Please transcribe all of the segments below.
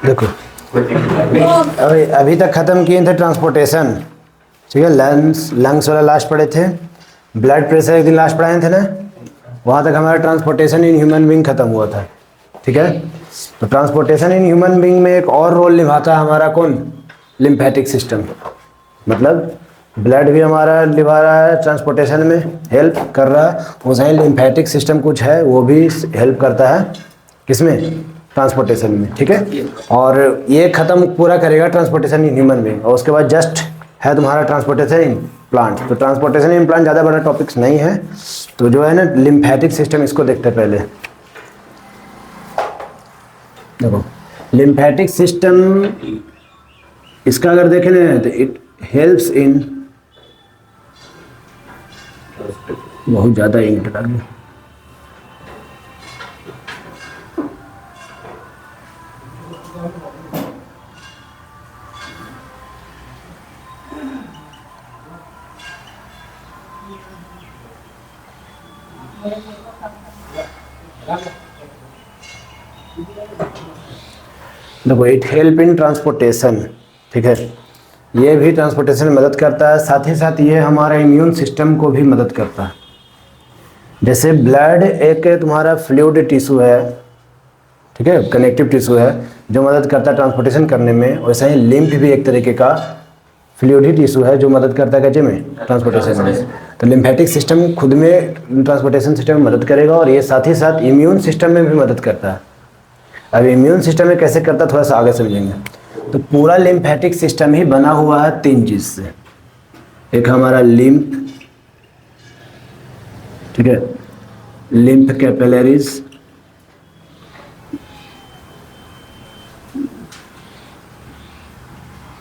देखो अभी तक ख़त्म किए थे ट्रांसपोर्टेशन, ठीक है। लंग्स वाला लास्ट पढ़े थे, ब्लड प्रेशर एक दिन लास्ट पढ़ाए थे ना, वहाँ तक हमारा ट्रांसपोर्टेशन इन ह्यूमन बींग ख़त्म हुआ था, ठीक है। तो ट्रांसपोर्टेशन इन ह्यूमन बींग में एक और रोल निभाता है हमारा कौन, लिम्फेटिक सिस्टम। मतलब ब्लड भी हमारा निभा रहा है ट्रांसपोर्टेशन में, हेल्प कर रहा है, वैसे ही लिम्फेटिक सिस्टम कुछ है वो भी हेल्प करता है किसमें, ट्रांसपोर्टेशन में, ठीक है। और ये ख़त्म पूरा करेगा ट्रांसपोर्टेशन इन ह्यूमन बींग, और उसके बाद जस्ट है तुम्हारा ट्रांसपोर्टेशन इन प्लांट। तो ट्रांसपोर्टेशन इन प्लांट ज़्यादा बड़ा टॉपिक्स नहीं है, तो जो है ना लिम्फेटिक सिस्टम, इसको देखते हैं पहले। देखो लिम्फेटिक सिस्टम, इसका अगर देखें ना तो इट हेल्प्स इन, बहुत ज़्यादा इंट लगी, देखो इट हेल्प इन ट्रांसपोर्टेशन, ठीक है। ये भी ट्रांसपोर्टेशन में मदद करता है, साथ ही साथ ये हमारा इम्यून सिस्टम को भी मदद करता है। जैसे ब्लड एक तुम्हारा फ्लूइड टिश्यू है, ठीक है, कनेक्टिव टिश्यू है जो मदद करता है ट्रांसपोर्टेशन करने में, वैसे ही लिम्फ भी एक तरीके का फ्लूइड टिश्यू है जो मदद करता है कैसे में, ट्रांसपोर्टेशन में। तो लिम्फेटिक सिस्टम खुद में ट्रांसपोर्टेशन सिस्टम में मदद करेगा, और ये साथ ही साथ इम्यून सिस्टम में भी मदद करता है। अब इम्यून सिस्टम में कैसे करता है थोड़ा सा आगे समझेंगे। तो पूरा लिम्फेटिक सिस्टम ही बना हुआ है तीन चीज़ से, एक हमारा लिम्फ, ठीक है, लिम्फ कैपिलरीज,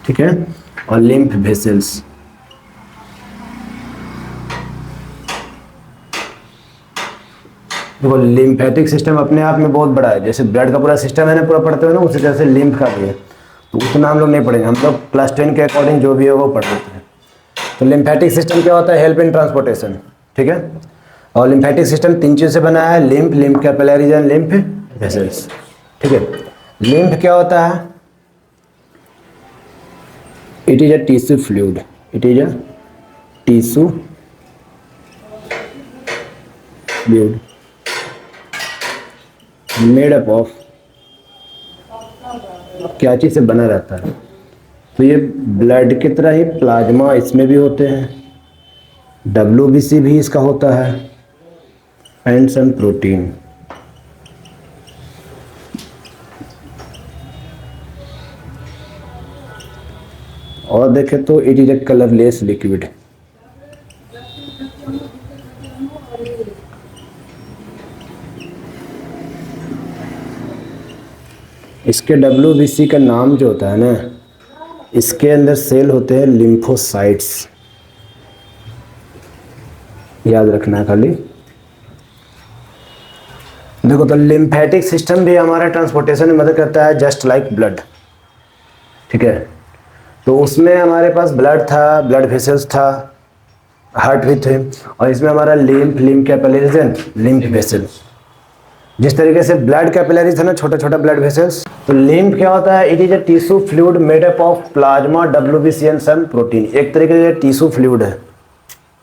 ठीक है, और लिम्फ वेसल्स। देखो लिम्फेटिक सिस्टम अपने आप में बहुत बड़ा है, जैसे ब्लड का पूरा सिस्टम है ना, पूरा पढ़ते हो ना, उसी तरह से लिम्फ का भी है, तो उतना हम लोग नहीं पढ़ेंगे, हम लोग क्लास 10 के अकॉर्डिंग जो भी है वो पढ़ लेते हैं। तो लिम्फेटिक सिस्टम क्या होता है, हेल्प इन ट्रांसपोर्टेशन, ठीक है। और लिम्फेटिक सिस्टम तीन चीज़ से बना है, lymph, lymph capillaries and lymph vessels, ठीक है। लिम्फ क्या होता है, it is a tissue fluid, it is a tissue fluid made up of, क्या चीज़ से बना रहता है, तो ये ब्लड की तरह ही प्लाज्मा इसमें भी होते हैं, WBC भी इसका होता है, एंड सम प्रोटीन। और देखें तो it is a colourless liquid, इसके WBC का नाम जो होता है ना, इसके अंदर सेल होते हैं लिम्फोसाइट्स, याद रखना है खाली। देखो तो लिम्फेटिक सिस्टम भी हमारा ट्रांसपोर्टेशन में मदद करता है, जस्ट लाइक ब्लड, ठीक है। तो उसमें हमारे पास ब्लड था, ब्लड वेसल्स था, हार्ट भी थे, और इसमें हमारा lymph, lymph capillaries and lymph vessels. जिस तरीके से ब्लड कैपिलरीज है ना, छोटा छोटा ब्लड वेसल्स, तो लिम्फ क्या होता है, it is a tissue fluid made up of plasma, WBC and some protein. एक तरीके से टिश्यू फ्लूइड है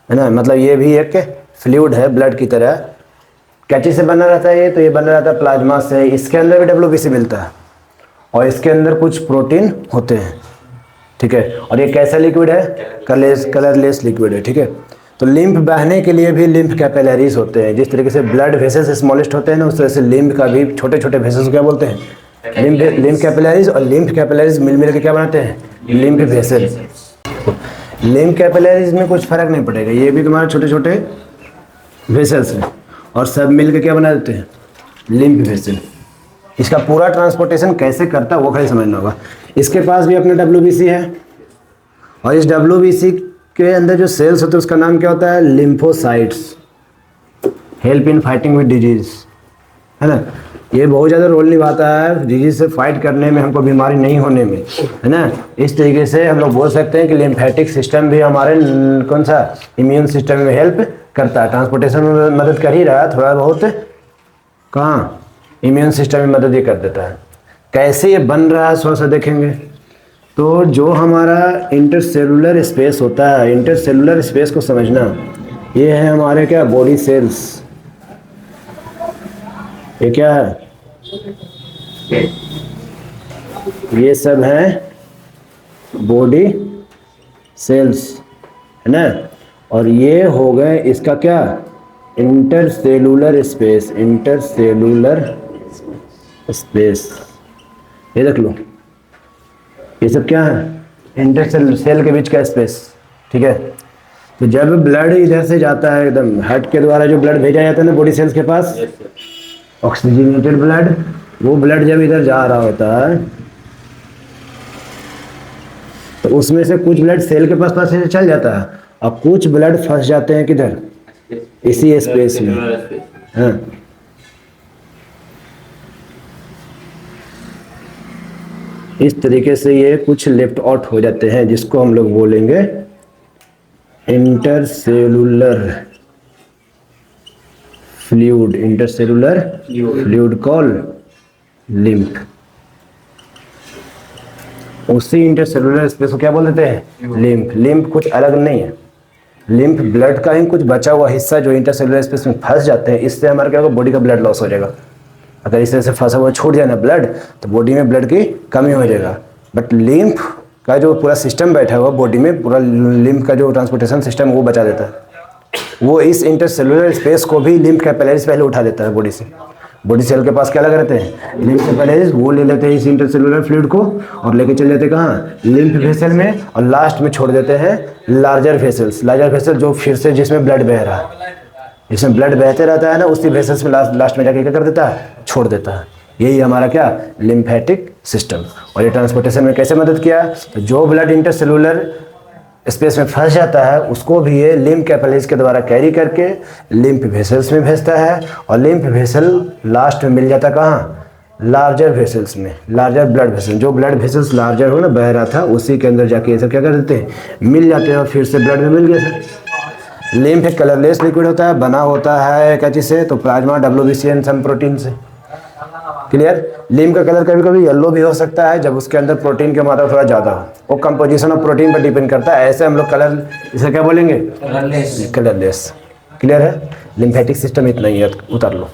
ना, मतलब ये भी एक फ्लूइड है ब्लड की तरह। क्या चीज़ से बना रहता है ये, तो ये बना रहता है प्लाज्मा से, इसके अंदर भी WBC मिलता है, और इसके अंदर कुछ प्रोटीन होते हैं, ठीक है। और ये कैसा लिक्विड है, कलरलेस लिक्विड है, ठीक है। तो लिम्फ बहने के लिए भी लिम्फ कैपिलरीज होते हैं, जिस तरीके से ब्लड वेसल्स स्मॉलेस्ट होते हैं ना, उस तरह से लिम्फ का भी छोटे छोटे वेसल्स क्या बोलते हैं, लिम्फ कैपिलरीज। और लिम्फ कैपिलरीज मिल के क्या बनाते हैं, लिम्फ वेसल्स। लिम्फ कैपिलरीज में कुछ फर्क नहीं पड़ेगा, ये भी तुम्हारे छोटे छोटे वेसल्स हैं, और सब मिल के क्या बना देते हैं, लिम्फ वेसल। इसका पूरा ट्रांसपोर्टेशन कैसे करता है वो खाली समझना होगा। इसके पास भी अपना WBC है, और इस WBC के अंदर जो सेल्स होते हैं उसका नाम क्या होता है, lymphocytes, help in fighting with disease, है ना। ये बहुत ज़्यादा रोल निभाता है डिजीज से फाइट करने में, हमको बीमारी नहीं होने में, है ना। इस तरीके से हम लोग बोल सकते हैं कि लिम्फेटिक सिस्टम भी हमारे कौन सा, इम्यून सिस्टम में हेल्प करता है, ट्रांसपोर्टेशन में मदद कर ही रहा है थोड़ा बहुत, कहाँ, इम्यून सिस्टम में मदद ये कर देता है। कैसे ये बन रहा है थोड़ा सा देखेंगे। तो जो हमारा इंटरसेलुलर स्पेस होता है, इंटरसेलुलर स्पेस को समझना, ये है हमारे क्या बॉडी सेल्स। ये क्या है, ये सब है बॉडी सेल्स, है ना। और ये हो गए इसका क्या, इंटरसेलुलर स्पेस, इंटरसेलुलर स्पेस। ये देख लो, ये सब क्या है, इंटरसेल सेल के बीच का स्पेस, ठीक है। तो जब ब्लड इधर से जाता है, एकदम हार्ट के द्वारा जो ब्लड भेजा जाता है ना बॉडी सेल्स के पास, ऑक्सीजनेटेड ब्लड, वो ब्लड जब इधर जा रहा होता है तो उसमें से कुछ ब्लड सेल के पास से चल जाता है और कुछ ब्लड फंस जाते हैं किधर, इसी स्पेस में। हाँ, इस तरीके से ये कुछ लेफ्ट आउट हो जाते हैं, जिसको हम लोग बोलेंगे intercellular fluid, intercellular fluid call lymph. उसी इंटरसेलुलर स्पेस को क्या बोल देते हैं, लिम्फ। लिम्फ कुछ अलग नहीं है, लिम्फ ब्लड का ही कुछ बचा हुआ हिस्सा जो इंटरसेलुलर स्पेस में फंस जाते हैं। इससे हमारा क्या होगा, बॉडी का ब्लड लॉस हो जाएगा। अगर इस तरह से फंसा हुआ छूट जाए ना ब्लड, तो बॉडी में ब्लड की कमी हो जाएगा। बट लिम्फ का जो पूरा सिस्टम बैठा हुआ बॉडी में, पूरा लिम्फ का जो ट्रांसपोर्टेशन सिस्टम वो बचा देता है। वो इस इंटरसेलुलर स्पेस को भी लिम्फ कैपिलरीज पहले उठा देता है बॉडी से। बॉडी सेल के पास क्या लगे रहते हैं, लिम्फ कैपिलरीज, वो ले लेते हैं इस इंटरसेलुलर फ्लूइड को और लेके चले जाते हैं कहाँ, लिम्फ वेसल में, और लास्ट में छोड़ देते हैं लार्जर वेसल्स। लार्जर वेसल जो फिर से जिसमें ब्लड बह रहा है, जिसमें ब्लड बहते रहता है ना, उसी वेसल्स में लास्ट में जाके क्या कर देता है, छोड़ देता है। यही हमारा क्या, लिम्फेटिक सिस्टम। और ये ट्रांसपोर्टेशन में कैसे मदद किया, तो जो ब्लड इंटरसेलुलर स्पेस में फंस जाता है उसको भी ये लिम्फ कैपिलरीज के द्वारा कैरी करके लिम्फ वेसल्स में भेजता है, और लिम्फ वेसल लास्ट में मिल जाता है कहाँ, लार्जर वेसल्स में, लार्जर ब्लड वेसल। जो ब्लड वेसल्स लार्जर हो ना, बह रहा था, उसी के अंदर जाके ये सब क्या कर देते हैं, मिल जाते हैं, और फिर से ब्लड में मिल गया सर। लिम्फ एक कलरलेस लिक्विड होता है, बना होता है क्या चीज़ से, तो plasma, WBC and some protein से। क्लियर। लिम्फ का कलर कभी कभी येलो भी हो सकता है जब उसके अंदर प्रोटीन की मात्रा थोड़ा ज़्यादा हो, वो कंपोजिशन ऑफ प्रोटीन पर डिपेंड करता है। ऐसे हम लोग कलर, इसे क्या बोलेंगे, कलरलेस। क्लियर है। लिम्फेटिक सिस्टम इतना ही है, उतार लो।